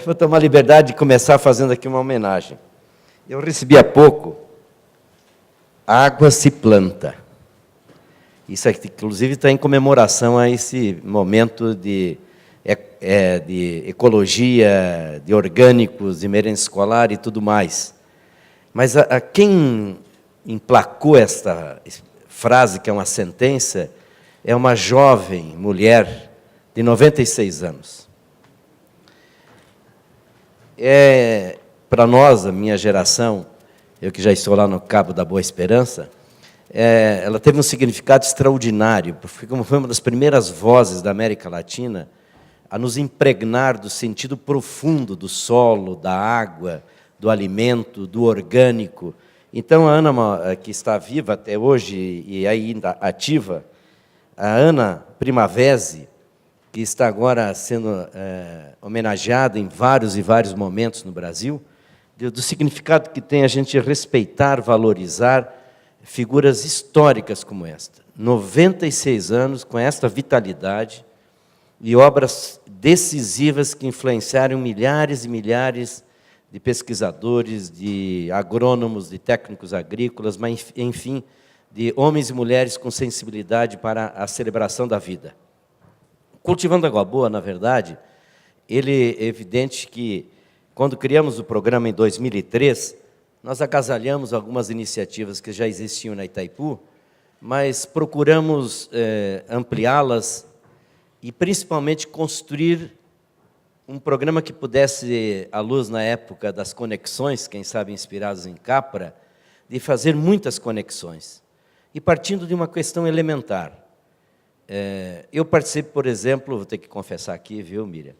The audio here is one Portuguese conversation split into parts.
Vou tomar a liberdade de começar fazendo aqui uma homenagem. Eu recebi há pouco Água se Planta. Isso aqui, inclusive, está em comemoração a esse momento de ecologia, de orgânicos, de merenda escolar e tudo mais. Mas a quem emplacou esta frase, que é uma sentença, é uma jovem mulher de 96 anos. Para nós, a minha geração, eu que já estou lá no Cabo da Boa Esperança, ela teve um significado extraordinário, porque foi uma das primeiras vozes da América Latina a nos impregnar do sentido profundo do solo, da água, do alimento, do orgânico. Então, a Ana, que está viva até hoje e ainda ativa, a Ana Primavesi, que está agora sendo homenageada em vários e vários momentos no Brasil, do significado que tem a gente respeitar, valorizar figuras históricas como esta. 96 anos, com esta vitalidade, e obras decisivas que influenciaram milhares e milhares de pesquisadores, de agrônomos, de técnicos agrícolas, mas, enfim, de homens e mulheres com sensibilidade para a celebração da vida. Cultivando Água Boa, na verdade, ele é evidente que, quando criamos o programa em 2003, nós agasalhamos algumas iniciativas que já existiam na Itaipu, mas procuramos ampliá-las e, principalmente, construir um programa que pudesse, à luz, na época das conexões, quem sabe inspirados em Capra, de fazer muitas conexões. E partindo de uma questão elementar. Eu participei, por exemplo, vou ter que confessar aqui, viu, Miriam?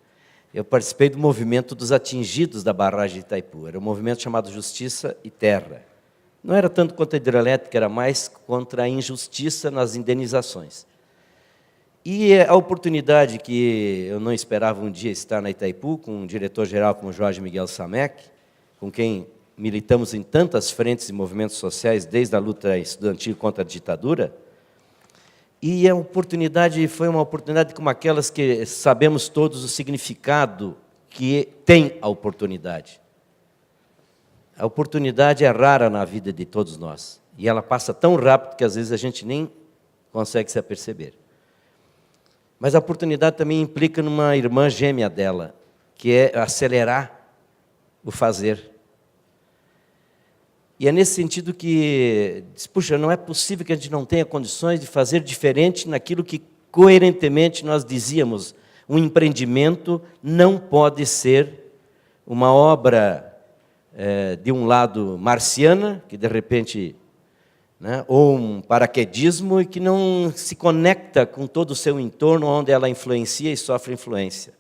Eu participei do movimento dos atingidos da barragem de Itaipu. Era um movimento chamado Justiça e Terra. Não era tanto contra a hidrelétrica, era mais contra a injustiça nas indenizações. E a oportunidade que eu não esperava um dia estar na Itaipu, com um diretor-geral como Jorge Miguel Samek, com quem militamos em tantas frentes e movimentos sociais, desde a luta estudantil contra a ditadura, e a oportunidade foi uma oportunidade como aquelas que sabemos todos o significado que tem a oportunidade. A oportunidade é rara na vida de todos nós, e ela passa tão rápido que às vezes a gente nem consegue se aperceber. Mas a oportunidade também implica numa irmã gêmea dela, que é acelerar o fazer. E é nesse sentido que, puxa, não é possível que a gente não tenha condições de fazer diferente naquilo que, coerentemente, nós dizíamos. Um empreendimento não pode ser uma obra, de um lado, marciana, que, de repente, né, ou um paraquedismo, e que não se conecta com todo o seu entorno, onde ela influencia e sofre influência.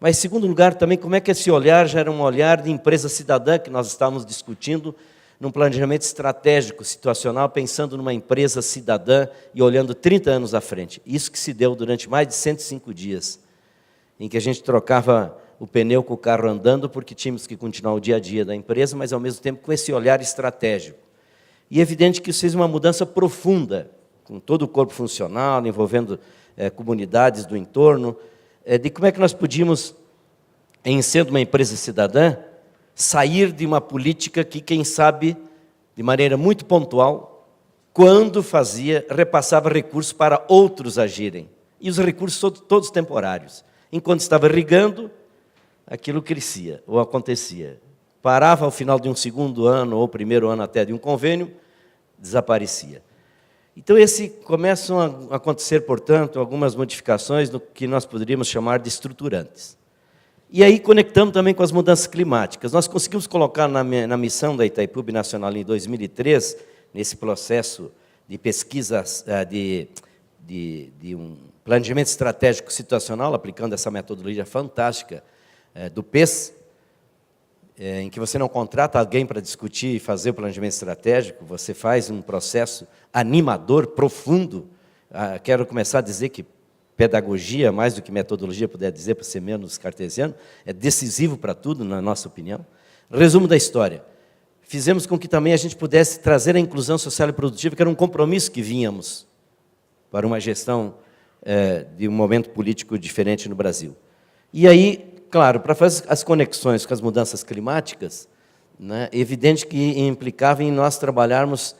Mas, em segundo lugar, também, como é que esse olhar já era um olhar de empresa cidadã, que nós estávamos discutindo, num planejamento estratégico, situacional, pensando numa empresa cidadã e olhando 30 anos à frente. Isso que se deu durante mais de 105 dias, em que a gente trocava o pneu com o carro andando, porque tínhamos que continuar o dia a dia da empresa, mas, ao mesmo tempo, com esse olhar estratégico. E é evidente que isso fez uma mudança profunda, com todo o corpo funcional, envolvendo comunidades do entorno, de como é que nós podíamos, em sendo uma empresa cidadã, sair de uma política que, quem sabe, de maneira muito pontual, quando fazia, repassava recursos para outros agirem. E os recursos todos temporários. Enquanto estava irrigando, aquilo crescia, ou acontecia. Parava ao final de um segundo ano, ou primeiro ano até de um convênio, desaparecia. Então, começam a acontecer, portanto, algumas modificações no que nós poderíamos chamar de estruturantes. E aí conectamos também com as mudanças climáticas. Nós conseguimos colocar na missão da Itaipu Binacional em 2003, nesse processo de pesquisa, de um planejamento estratégico situacional, aplicando essa metodologia fantástica do PES, em que você não contrata alguém para discutir e fazer o planejamento estratégico, você faz um processo animador, profundo. Quero começar a dizer que pedagogia, mais do que metodologia, puder dizer, para ser menos cartesiano, é decisivo para tudo, na nossa opinião. Resumo da história. Fizemos com que também a gente pudesse trazer a inclusão social e produtiva, que era um compromisso que vínhamos para uma gestão de um momento político diferente no Brasil. E aí claro, para fazer as conexões com as mudanças climáticas, né, é evidente que implicava em nós trabalharmos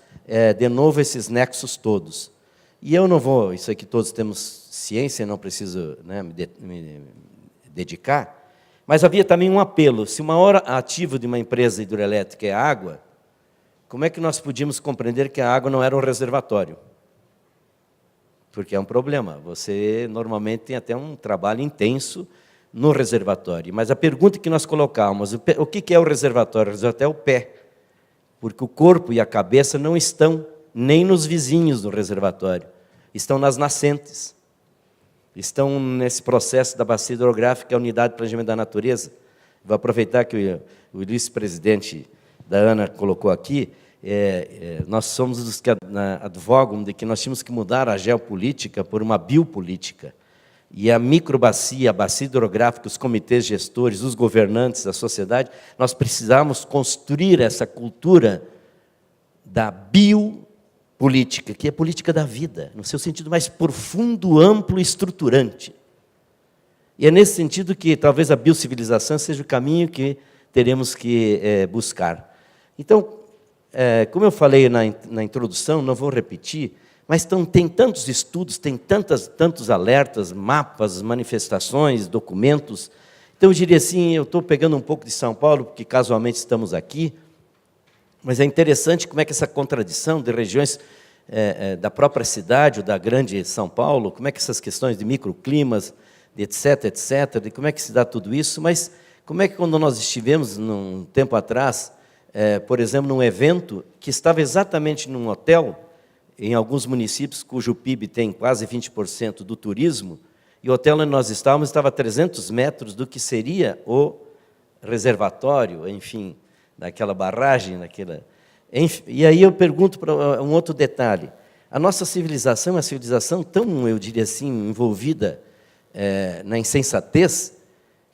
de novo esses nexos todos. E eu não vou, isso aqui todos temos ciência, não preciso, né, me dedicar, mas havia também um apelo. Se o maior ativo de uma empresa hidrelétrica é a água, como é que nós podíamos compreender que a água não era um reservatório? Porque é um problema. Você, normalmente, tem até um trabalho intenso no reservatório. Mas a pergunta que nós colocamos, o que é o reservatório? O reservatório é o pé. Porque o corpo e a cabeça não estão nem nos vizinhos do reservatório. Estão nas nascentes. Estão nesse processo da bacia hidrográfica, a unidade de planejamento da natureza. Vou aproveitar que o vice-presidente da ANA colocou aqui, nós somos os que advogam de que nós tínhamos que mudar a geopolítica por uma biopolítica. E a microbacia, a bacia hidrográfica, os comitês gestores, os governantes, a sociedade, nós precisamos construir essa cultura da biopolítica, que é a política da vida, no seu sentido mais profundo, amplo e estruturante. E é nesse sentido que talvez a biocivilização seja o caminho que teremos que buscar. Então, como eu falei na introdução, não vou repetir, mas tem tantos estudos, tem tantos alertas, mapas, manifestações, documentos. Então, eu diria assim, eu estou pegando um pouco de São Paulo, porque casualmente estamos aqui, mas é interessante como é que essa contradição de regiões da própria cidade, ou da grande São Paulo, como é que essas questões de microclimas, de etc., de como é que se dá tudo isso, mas como é que quando nós estivemos, num tempo atrás, por exemplo, num evento que estava exatamente num hotel, em alguns municípios cujo PIB tem quase 20% do turismo, e o hotel onde nós estávamos estava a 300 metros do que seria o reservatório, enfim, daquela barragem, enfim, e aí eu pergunto para um outro detalhe. A nossa civilização é uma civilização tão, eu diria assim, envolvida na insensatez,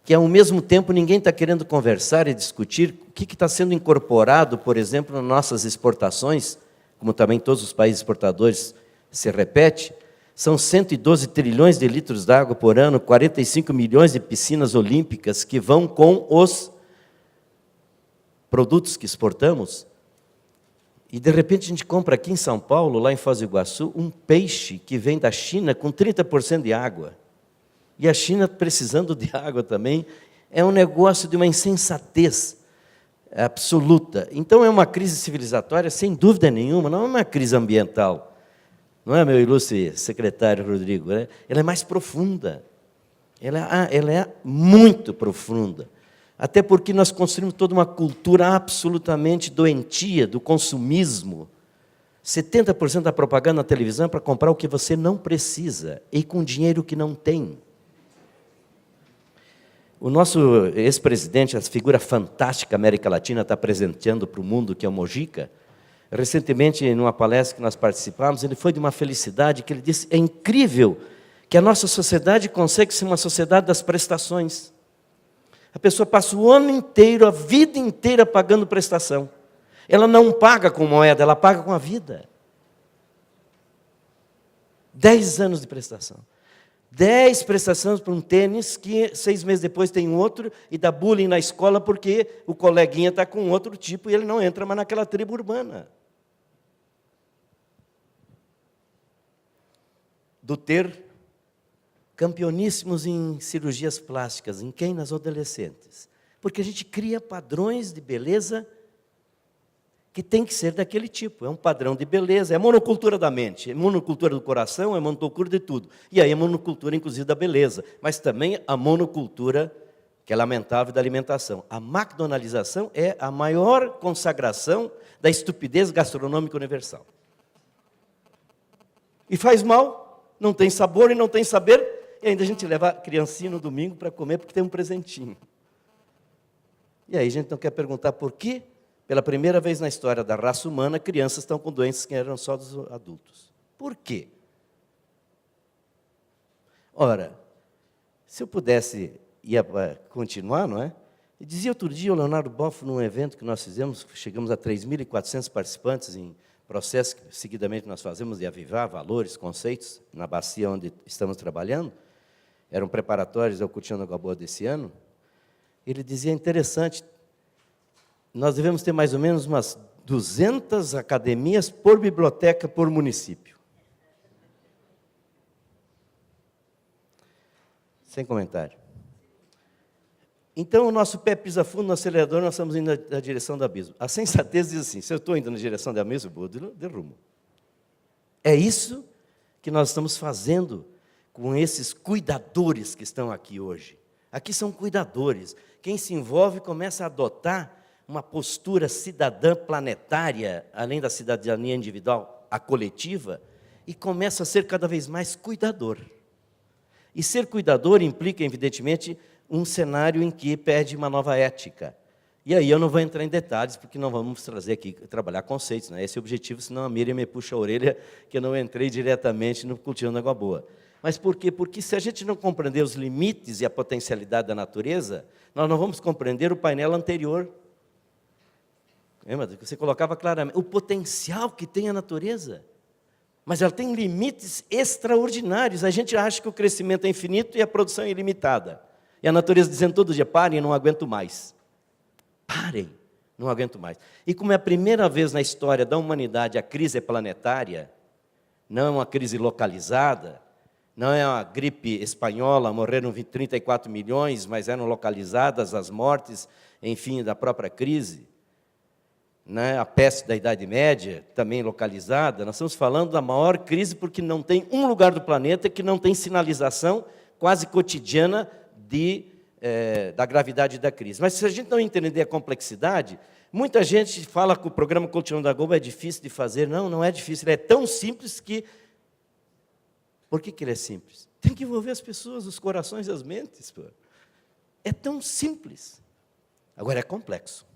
que, ao mesmo tempo, ninguém está querendo conversar e discutir o que está sendo incorporado, por exemplo, nas nossas exportações, como também todos os países exportadores se repete, são 112 trilhões de litros de água por ano, 45 milhões de piscinas olímpicas que vão com os produtos que exportamos. E, de repente, a gente compra aqui em São Paulo, lá em Foz do Iguaçu, um peixe que vem da China com 30% de água. E a China precisando de água também, é um negócio de uma insensatez absoluta. Então, é uma crise civilizatória, sem dúvida nenhuma, não é uma crise ambiental. Não é, meu ilustre secretário Rodrigo? Né? Ela é mais profunda. Ela é muito profunda. Até porque nós construímos toda uma cultura absolutamente doentia do consumismo. 70% da propaganda na televisão é para comprar o que você não precisa, e com dinheiro que não tem. O nosso ex-presidente, essa figura fantástica que a América Latina está apresentando para o mundo, que é o Mojica, recentemente, numa palestra que nós participamos, ele foi de uma felicidade que ele disse, é incrível que a nossa sociedade consegue ser uma sociedade das prestações. A pessoa passa o ano inteiro, a vida inteira pagando prestação. Ela não paga com moeda, ela paga com a vida. 10 anos de prestação. 10 prestações para um tênis, que 6 meses depois tem outro, e dá bullying na escola porque o coleguinha está com outro tipo e ele não entra mais naquela tribo urbana. Do ter campeoníssimos em cirurgias plásticas, em quem? Nas adolescentes. Porque a gente cria padrões de beleza que tem que ser daquele tipo. É um padrão de beleza, é monocultura da mente, é monocultura do coração, é monocultura de tudo. E aí é monocultura, inclusive, da beleza. Mas também a monocultura, que é lamentável, da alimentação. A McDonaldização é a maior consagração da estupidez gastronômica universal. E faz mal, não tem sabor e não tem saber, e ainda a gente leva a criancinha no domingo para comer porque tem um presentinho. E aí a gente não quer perguntar por que, pela primeira vez na história da raça humana, crianças estão com doenças que eram só dos adultos. Por quê? Ora, se eu pudesse continuar, não é? E dizia outro dia o Leonardo Boff, num evento que nós fizemos, chegamos a 3.400 participantes em processo que seguidamente nós fazemos de avivar valores, conceitos, na bacia onde estamos trabalhando, eram preparatórios ao Curtindo Água Boa desse ano. ele dizia, interessante, nós devemos ter mais ou menos umas 200 academias por biblioteca por município. Sem comentário. Então, o nosso pé pisa fundo no acelerador, nós estamos indo na direção do abismo. A sensatez diz assim, se eu estou indo na direção do abismo, eu vou de rumo. É isso que nós estamos fazendo com esses cuidadores que estão aqui hoje. Aqui são cuidadores. Quem se envolve começa a adotar uma postura cidadã planetária, além da cidadania individual, a coletiva, e começa a ser cada vez mais cuidador. E ser cuidador implica, evidentemente, um cenário em que pede uma nova ética. E aí eu não vou entrar em detalhes, porque não vamos trazer aqui, trabalhar conceitos, né? Esse é o objetivo, senão a Miriam me puxa a orelha, que eu não entrei diretamente no Cultivando Água Boa. Mas por quê? Porque se a gente não compreender os limites e a potencialidade da natureza, nós não vamos compreender o painel anterior. Lembra? Você colocava claramente o potencial que tem a natureza. Mas ela tem limites extraordinários. A gente acha que o crescimento é infinito e a produção é ilimitada. E a natureza dizendo todo dia, parem, não aguento mais. Parem, não aguento mais. E como é a primeira vez na história da humanidade a crise é planetária, não é uma crise localizada, não é uma gripe espanhola, morreram 34 milhões, mas eram localizadas as mortes, enfim, da própria crise. Né? A peste da Idade Média, também localizada. Nós estamos falando da maior crise porque não tem um lugar do planeta que não tem sinalização quase cotidiana da gravidade da crise. Mas se a gente não entender a complexidade, muita gente fala que o programa Cultivando Água Boa é difícil de fazer. Não, não é difícil, ele é tão simples que... Por que ele é simples? Tem que envolver as pessoas, os corações e as mentes. Pô. É tão simples. Agora é complexo.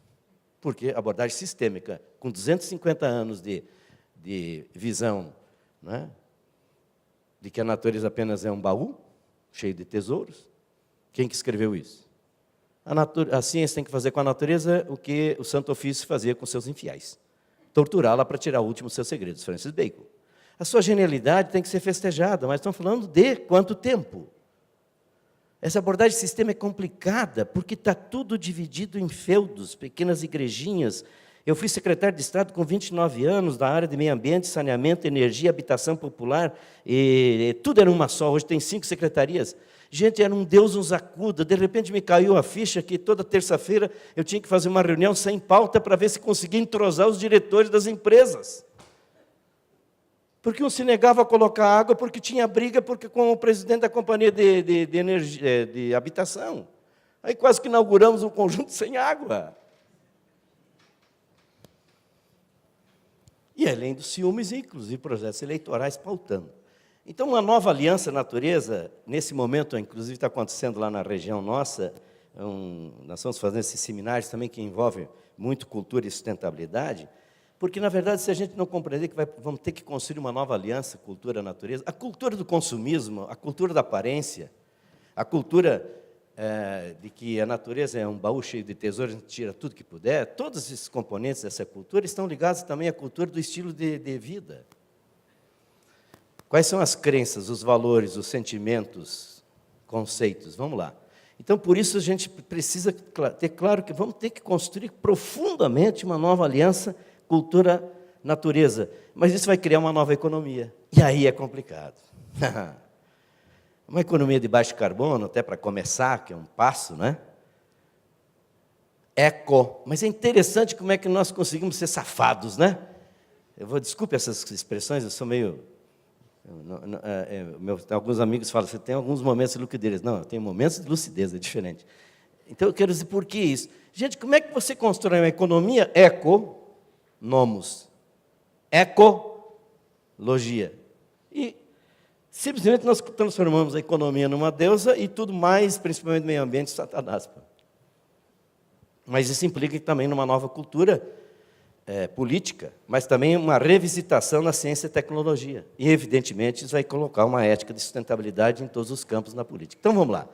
Porque a abordagem sistêmica, com 250 anos de visão, né, de que a natureza apenas é um baú cheio de tesouros. Quem que escreveu isso? A ciência tem que fazer com a natureza o que o Santo Ofício fazia com seus infiéis. Torturá-la para tirar o último dos seus segredos, Francis Bacon. A sua genialidade tem que ser festejada, mas estamos falando de quanto tempo? Essa abordagem sistêmica é complicada, porque está tudo dividido em feudos, pequenas igrejinhas. Eu fui secretário de Estado com 29 anos, da área de meio ambiente, saneamento, energia, habitação popular, e tudo era uma só. Hoje tem 5 secretarias. Gente, era um Deus nos acuda. De repente me caiu a ficha que toda terça-feira eu tinha que fazer uma reunião sem pauta para ver se conseguia entrosar os diretores das empresas. Porque um se negava a colocar água porque tinha briga com o presidente da companhia de habitação. Aí quase que inauguramos um conjunto sem água. E além dos ciúmes, inclusive projetos eleitorais pautando. Então, uma nova aliança natureza, nesse momento, inclusive está acontecendo lá na região nossa, nós estamos fazendo esses seminários também que envolvem muito cultura e sustentabilidade, porque, na verdade, se a gente não compreender que vamos ter que construir uma nova aliança, cultura-natureza, a cultura do consumismo, a cultura da aparência, a cultura de que a natureza é um baú cheio de tesouros, a gente tira tudo que puder, todos esses componentes dessa cultura estão ligados também à cultura do estilo de vida. Quais são as crenças, os valores, os sentimentos, conceitos? Vamos lá. Então, por isso, a gente precisa ter claro que vamos ter que construir profundamente uma nova aliança cultura-natureza. Mas isso vai criar uma nova economia. E aí é complicado. Uma economia de baixo carbono, até para começar, que é um passo, né? Eco. Mas é interessante como é que nós conseguimos ser safados, né? Desculpe essas expressões, eu sou meio... alguns amigos falam, você tem alguns momentos de lucidez. Não, eu tenho momentos de lucidez, é diferente. Então, eu quero dizer, por que isso? Gente, como é que você constrói uma economia nomos, ecologia. E simplesmente nós transformamos a economia numa deusa e tudo mais, principalmente o meio ambiente, Satanás. Mas isso implica também numa nova cultura política, mas também uma revisitação na ciência e tecnologia. E, evidentemente, isso vai colocar uma ética de sustentabilidade em todos os campos na política. Então, vamos lá.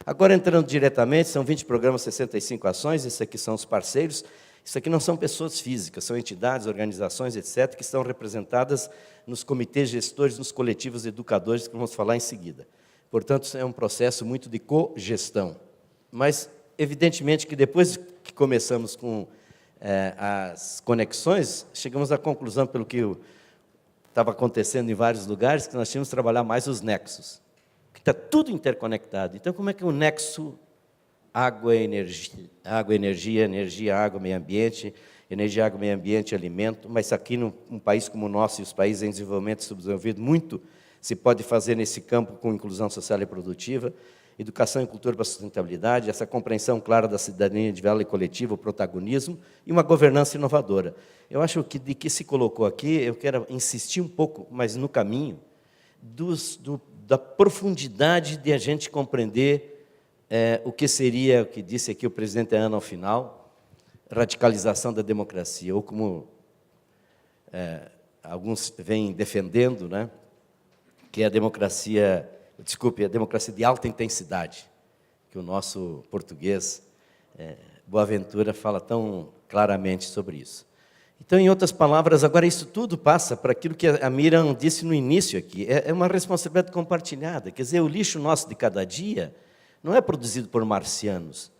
Agora, entrando diretamente, são 20 programas, 65 ações, esses aqui são os parceiros. Isso aqui não são pessoas físicas, são entidades, organizações, etc., que estão representadas nos comitês gestores, nos coletivos educadores, que vamos falar em seguida. Portanto, é um processo muito de cogestão. Mas evidentemente que depois que começamos com as conexões, chegamos à conclusão, pelo que estava acontecendo em vários lugares, que nós tínhamos que trabalhar mais os nexos, que está tudo interconectado. Então, como é que o nexo água, energia, água, meio ambiente, energia, água, meio ambiente, alimento, mas aqui num país como o nosso e os países em desenvolvimento e subdesenvolvido, muito se pode fazer nesse campo com inclusão social e produtiva, educação e cultura para a sustentabilidade, essa compreensão clara da cidadania individual e coletiva, o protagonismo e uma governança inovadora. Eu acho que de que se colocou aqui, eu quero insistir um pouco, mas no caminho, da profundidade de a gente compreender o que seria, o que disse aqui o presidente Ana ao final, radicalização da democracia, ou como alguns vêm defendendo, né, que é a democracia de alta intensidade, que o nosso português, Boaventura, fala tão claramente sobre isso. Então, em outras palavras, agora isso tudo passa para aquilo que a Miriam disse no início aqui, é uma responsabilidade compartilhada, quer dizer, o lixo nosso de cada dia não é produzido por marcianos.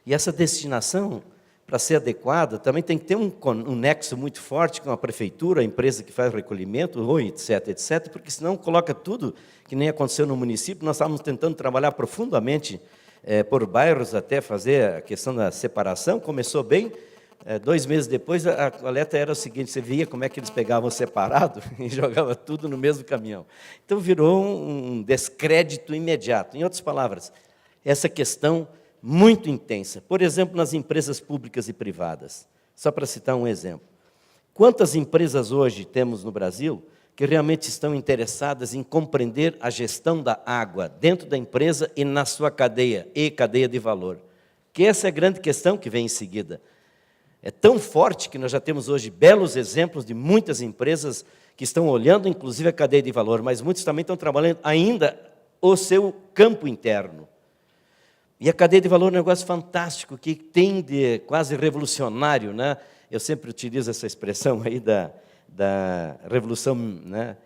E essa destinação, para ser adequada, também tem que ter um nexo muito forte com a prefeitura, a empresa que faz recolhimento, etc., etc., porque senão coloca tudo, que nem aconteceu no município. Nós estávamos tentando trabalhar profundamente por bairros, até fazer a questão da separação. Começou bem, 2 meses depois, a coleta era o seguinte, você via como é que eles pegavam separado e jogavam tudo no mesmo caminhão. Então, virou um descrédito imediato. Em outras palavras, essa questão muito intensa. Por exemplo, nas empresas públicas e privadas. Só para citar um exemplo. Quantas empresas hoje temos no Brasil que realmente estão interessadas em compreender a gestão da água dentro da empresa e na sua cadeia de valor? Que essa é a grande questão que vem em seguida. É tão forte que nós já temos hoje belos exemplos de muitas empresas que estão olhando, inclusive, a cadeia de valor, mas muitos também estão trabalhando ainda o seu campo interno. E a cadeia de valor é um negócio fantástico, que tem de quase revolucionário, né? Eu sempre utilizo essa expressão aí da revolução, né,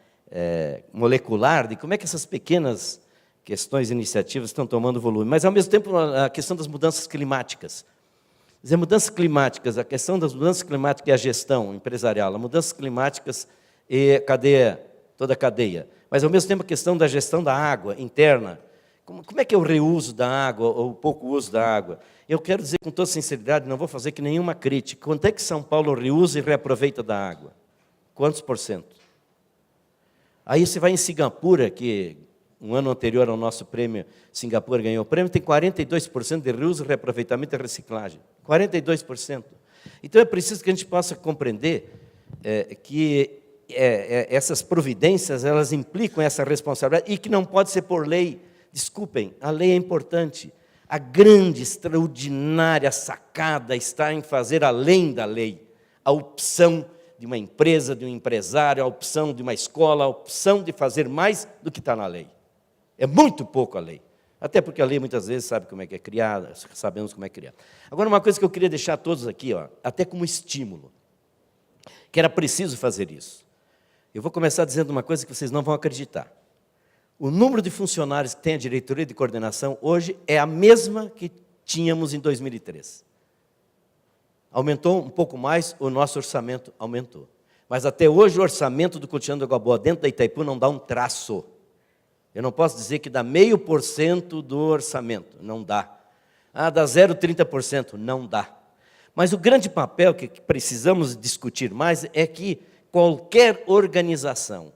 molecular, de como é que essas pequenas questões, iniciativas estão tomando volume. Mas, ao mesmo tempo, a questão das mudanças climáticas. Quer dizer, mudanças climáticas, a questão das mudanças climáticas e a gestão empresarial, as mudanças climáticas e toda a cadeia. Mas, ao mesmo tempo, a questão da gestão da água interna. Como é que é o reuso da água, ou o pouco uso da água? Eu quero dizer com toda sinceridade, não vou fazer aqui nenhuma crítica. Quanto é que São Paulo reusa e reaproveita da água? Quantos por cento? Aí você vai em Singapura, que um ano anterior ao nosso prêmio, Singapura ganhou o prêmio, tem 42% de reuso, reaproveitamento e reciclagem. 42%. Então, é preciso que a gente possa compreender que essas providências, elas implicam essa responsabilidade, e que não pode ser por lei. Desculpem, a lei é importante. A grande, extraordinária sacada está em fazer além da lei. A opção de uma empresa, de um empresário, a opção de uma escola, a opção de fazer mais do que está na lei. É muito pouco a lei. Até porque a lei, muitas vezes, sabe como é que é criada, sabemos como é criada. Agora, uma coisa que eu queria deixar a todos aqui, até como estímulo, que era preciso fazer isso. Eu vou começar dizendo uma coisa que vocês não vão acreditar. O número de funcionários que tem a diretoria de coordenação hoje é a mesma que tínhamos em 2003. Aumentou um pouco mais, o nosso orçamento aumentou. Mas até hoje o orçamento do Cotidiano do Água Boa dentro da Itaipu não dá um traço. Eu não posso dizer que dá 0,5% do orçamento, não dá. Dá 0,30%, não dá. Mas o grande papel que precisamos discutir mais é que qualquer organização,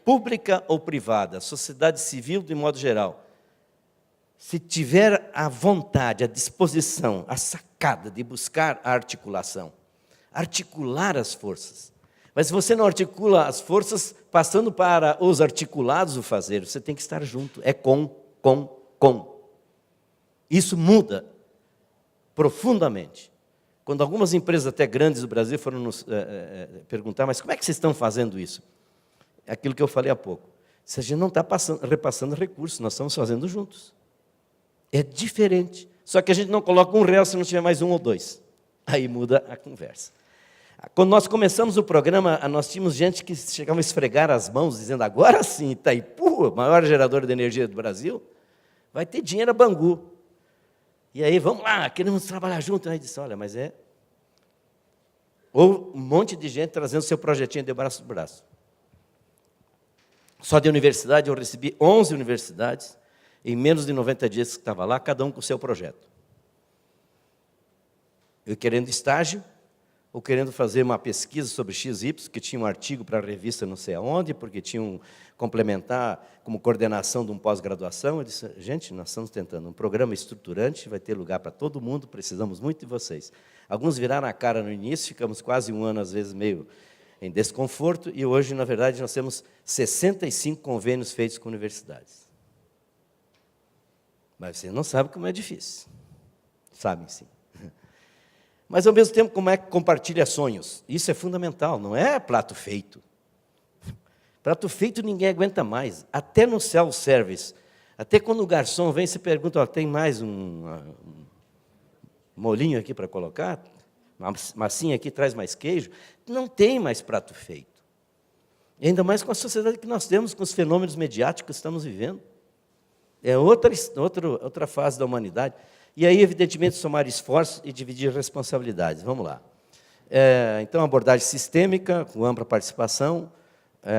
pública ou privada, sociedade civil de modo geral, se tiver a vontade, a disposição, a sacada de buscar a articulação, articular as forças. Mas se você não articula as forças, passando para os articulados o fazer, você tem que estar junto, é com. Isso muda profundamente. Quando algumas empresas até grandes do Brasil foram nos perguntar, mas como é que vocês estão fazendo isso? Aquilo que eu falei há pouco. Se a gente não está repassando recursos, nós estamos fazendo juntos. É diferente. Só que a gente não coloca R$1 se não tiver mais 1 ou 2. Aí muda a conversa. Quando nós começamos o programa, nós tínhamos gente que chegava a esfregar as mãos, dizendo, agora sim, Itaipu, maior gerador de energia do Brasil, vai ter dinheiro a Bangu. E aí, vamos lá, queremos trabalhar junto. Aí disse, olha, mas é... Ou um monte de gente trazendo seu projetinho de braço do braço. Só de universidade, eu recebi 11 universidades, em menos de 90 dias que estava lá, cada um com o seu projeto. Eu querendo estágio, ou querendo fazer uma pesquisa sobre XY, que tinha um artigo para a revista não sei aonde, porque tinham complementar como coordenação de um pós-graduação. Eu disse, gente, nós estamos tentando um programa estruturante, vai ter lugar para todo mundo, precisamos muito de vocês. Alguns viraram a cara no início, ficamos quase um ano, às vezes, meio em desconforto, e hoje, na verdade, nós temos 65 convênios feitos com universidades. Mas você não sabe como é difícil. Sabem, sim. Mas, ao mesmo tempo, como é que compartilha sonhos? Isso é fundamental, não é prato feito. Prato feito ninguém aguenta mais. Até no self-service, até quando o garçom vem, se pergunta, tem mais um molinho aqui para colocar? Uma massinha aqui traz mais queijo? Não tem mais prato feito. E ainda mais com a sociedade que nós temos, com os fenômenos mediáticos que estamos vivendo. É outra fase da humanidade. E aí, evidentemente, somar esforços e dividir responsabilidades. Vamos lá. Então, abordagem sistêmica, com ampla participação.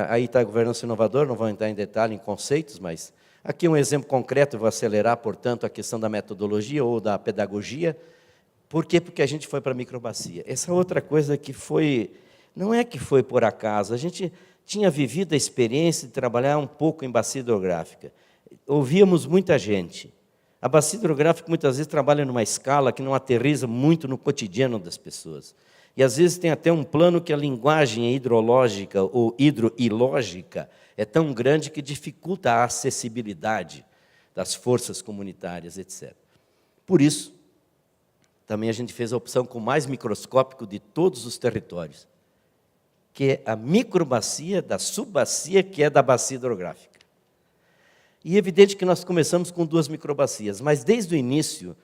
Aí está a governança inovadora, não vou entrar em detalhe em conceitos, mas aqui um exemplo concreto, vou acelerar, portanto, a questão da metodologia ou da pedagogia. Por quê? Porque a gente foi para a microbacia. Essa outra coisa que foi, não é que foi por acaso, a gente tinha vivido a experiência de trabalhar um pouco em bacia hidrográfica. Ouvíamos muita gente. A bacia hidrográfica, muitas vezes, trabalha numa escala que não aterriza muito no cotidiano das pessoas. E, às vezes, tem até um plano que a linguagem hidrológica ou hidroilógica é tão grande que dificulta a acessibilidade das forças comunitárias, etc. Por isso, também a gente fez a opção com o mais microscópico de todos os territórios, que é a microbacia da subbacia, que é da bacia hidrográfica. E é evidente que nós começamos com 2 microbacias, mas desde o início,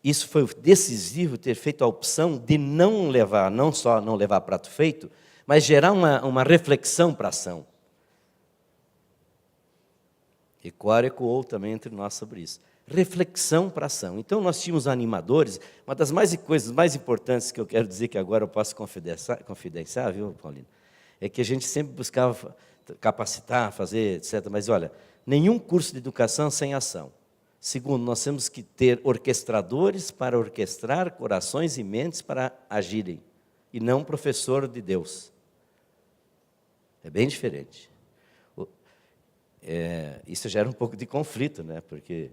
isso foi decisivo, ter feito a opção de não só não levar prato feito, mas gerar uma reflexão para a ação. Ecoou também entre nós sobre isso. Reflexão para a ação. Então, nós tínhamos animadores. Uma das coisas mais importantes que eu quero dizer, que agora eu posso confidenciar, viu, Paulino? É que a gente sempre buscava capacitar, fazer, etc. Mas, olha, nenhum curso de educação sem ação. Segundo, nós temos que ter orquestradores para orquestrar corações e mentes para agirem, e não professor de Deus. É bem diferente. Isso gera um pouco de conflito, né? Porque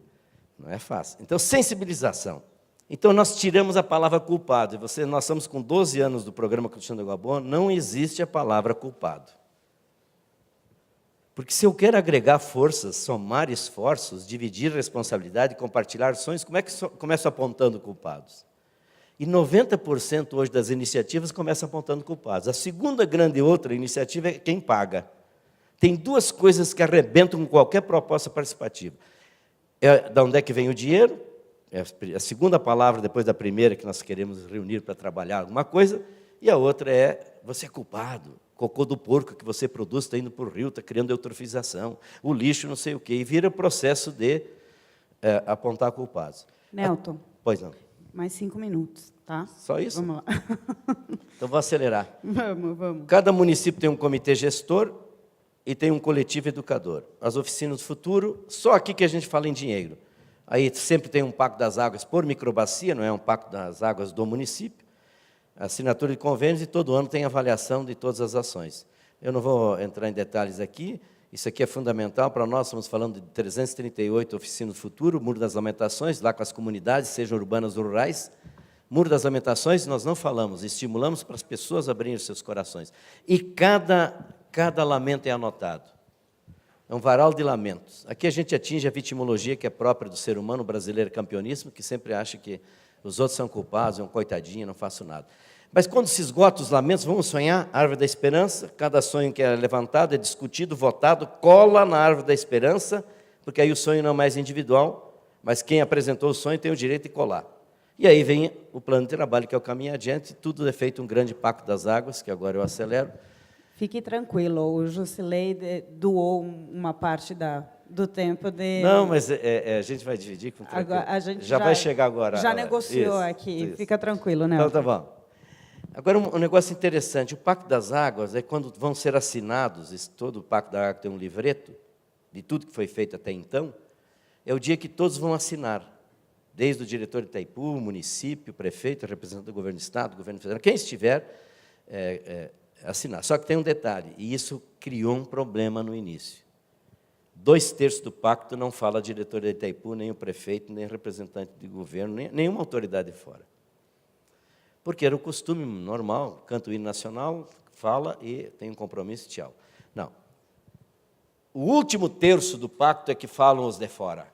não é fácil. Então, sensibilização. Então, nós tiramos a palavra culpado. Nós estamos com 12 anos do programa Cristiano Guabon, não existe a palavra culpado. Porque se eu quero agregar forças, somar esforços, dividir responsabilidade, compartilhar sonhos, como é que começo apontando culpados? E 90% hoje das iniciativas começam apontando culpados. A segunda grande outra iniciativa é quem paga. Tem 2 coisas que arrebentam com qualquer proposta participativa. De onde é que vem o dinheiro? É a segunda palavra, depois da primeira, que nós queremos reunir para trabalhar alguma coisa. E a outra é, você é culpado. Cocô do porco que você produz está indo para o rio, está criando eutrofização. O lixo, não sei o quê. E vira o processo de apontar culpados. Nelton. Pois não. Mais 5 minutos, tá? Só isso? Vamos lá. Então, vou acelerar. Vamos. Cada município tem um comitê gestor e tem um coletivo educador. As oficinas do futuro, só aqui que a gente fala em dinheiro. Aí sempre tem um pacto das águas por microbacia, não é um pacto das águas do município. Assinatura de convênios e todo ano tem avaliação de todas as ações. Eu não vou entrar em detalhes aqui, isso aqui é fundamental para nós, estamos falando de 338 oficinas do futuro, Muro das Lamentações, lá com as comunidades, sejam urbanas ou rurais. Muro das Lamentações, nós não falamos, estimulamos para as pessoas abrirem os seus corações. E cada lamento é anotado. É um varal de lamentos. Aqui a gente atinge a vitimologia que é própria do ser humano brasileiro campeoníssimo, que sempre acha que os outros são culpados, é um coitadinho, não faço nada. Mas quando se esgota os lamentos, vamos sonhar, árvore da esperança, cada sonho que é levantado é discutido, votado, cola na árvore da esperança, porque aí o sonho não é mais individual, mas quem apresentou o sonho tem o direito de colar. E aí vem o plano de trabalho, que é o caminho adiante, tudo é feito um grande pacto das águas, que agora eu acelero. Fique tranquilo, o Jusilei doou uma parte do tempo de... Não, mas a gente vai dividir com tranquilo. Agora, a gente já vai chegar agora. Já negociou aqui, isso. Fica tranquilo, né? Então, tá bom. Agora, um negócio interessante, o Pacto das Águas é quando vão ser assinados, todo o Pacto da Água tem um livreto, de tudo que foi feito até então, é o dia que todos vão assinar, desde o diretor de Itaipu, o município, o prefeito, o representante do governo do Estado, do governo federal, quem estiver, assinar. Só que tem um detalhe, e isso criou um problema no início. 2/3 do pacto não fala diretor de Itaipu, nem o prefeito, nem representante de governo, nenhuma autoridade de fora. Porque era o costume normal, canta o hino nacional, fala e tem um compromisso, tchau. Não. O último terço do pacto é que falam os de fora.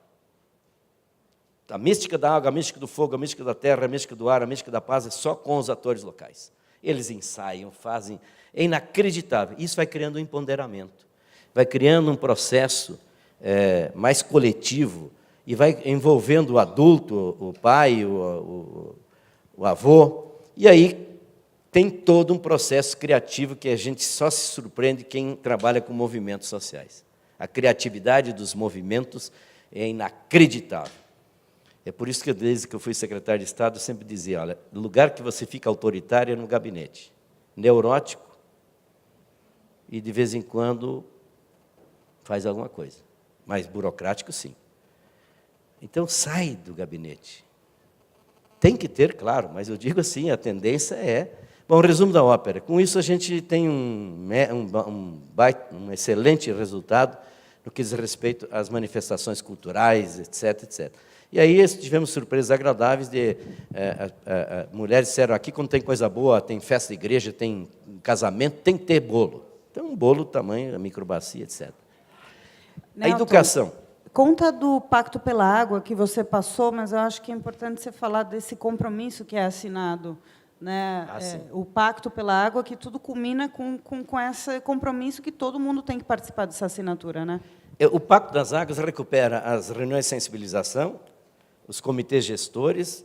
A mística da água, a mística do fogo, a mística da terra, a mística do ar, a mística da paz é só com os atores locais. Eles ensaiam, fazem, é inacreditável. Isso vai criando um empoderamento, vai criando um processo mais coletivo e vai envolvendo o adulto, o pai, o avô, e aí tem todo um processo criativo que a gente só se surpreende quem trabalha com movimentos sociais. A criatividade dos movimentos é inacreditável. É por isso que, desde que eu fui secretário de Estado, eu sempre dizia, olha, o lugar que você fica autoritário é no gabinete, neurótico, e de vez em quando faz alguma coisa, mas burocrático, sim. Então, sai do gabinete. Tem que ter, claro, mas eu digo assim, a tendência é... Bom, resumo da ópera. Com isso, a gente tem um excelente resultado no que diz respeito às manifestações culturais, etc., etc. E aí tivemos surpresas agradáveis de mulheres disseram, aqui quando tem coisa boa, tem festa de igreja, tem casamento, tem que ter bolo. Então, um bolo tamanho, a microbacia, etc. Nelton, a educação. Conta do Pacto pela Água que você passou, mas eu acho que é importante você falar desse compromisso que é assinado, né? O Pacto pela Água, que tudo culmina com esse compromisso que todo mundo tem que participar dessa assinatura, né? O Pacto das Águas recupera as reuniões de sensibilização, os comitês gestores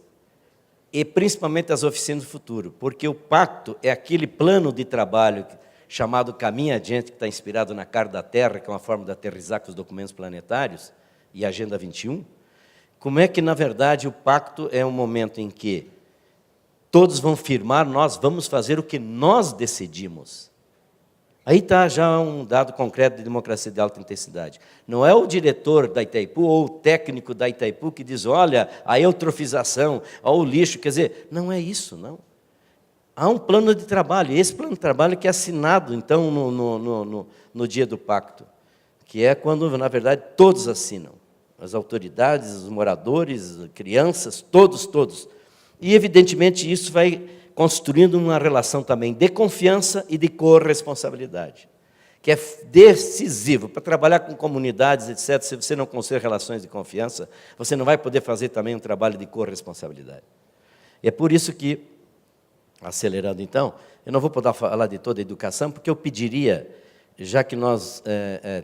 e, principalmente, as oficinas do futuro, porque o pacto é aquele plano de trabalho chamado Caminho Adiante, que está inspirado na Cara da Terra, que é uma forma de aterrissar com os documentos planetários, e a Agenda 21. Como é que, na verdade, o pacto é um momento em que todos vão firmar, nós vamos fazer o que nós decidimos. Aí está já um dado concreto de democracia de alta intensidade. Não é o diretor da Itaipu ou o técnico da Itaipu que diz, olha, a eutrofização, olha o lixo, quer dizer, não é isso, não. Há um plano de trabalho, e esse plano de trabalho que é assinado, então, no dia do pacto, que é quando, na verdade, todos assinam, as autoridades, os moradores, crianças, todos. E, evidentemente, isso vai construindo uma relação também de confiança e de corresponsabilidade, que é decisivo para trabalhar com comunidades, etc. Se você não construir relações de confiança, você não vai poder fazer também um trabalho de corresponsabilidade. E é por isso que, acelerando então, eu não vou poder falar de toda a educação, porque eu pediria, já que nós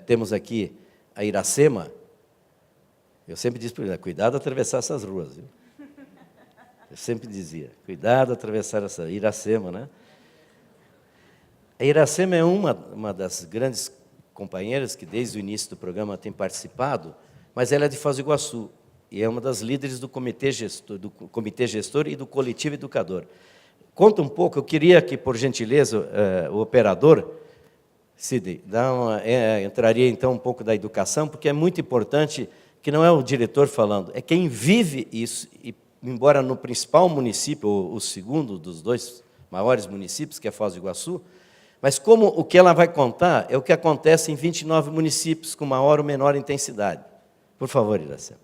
temos aqui a Iracema, eu sempre disse para ele, cuidado de atravessar essas ruas, viu? Eu sempre dizia, cuidado de atravessar essa Iracema, né? A Iracema é uma das grandes companheiras que desde o início do programa tem participado, mas ela é de Foz do Iguaçu e é uma das líderes do comitê gestor e do coletivo educador. Conta um pouco, eu queria que, por gentileza, o operador, Sidney, entraria então um pouco da educação, porque é muito importante que não é o diretor falando, é quem vive isso, e embora no principal município, o segundo dos dois maiores municípios, que é Foz do Iguaçu, mas como o que ela vai contar é o que acontece em 29 municípios com maior ou menor intensidade. Por favor, Iracema.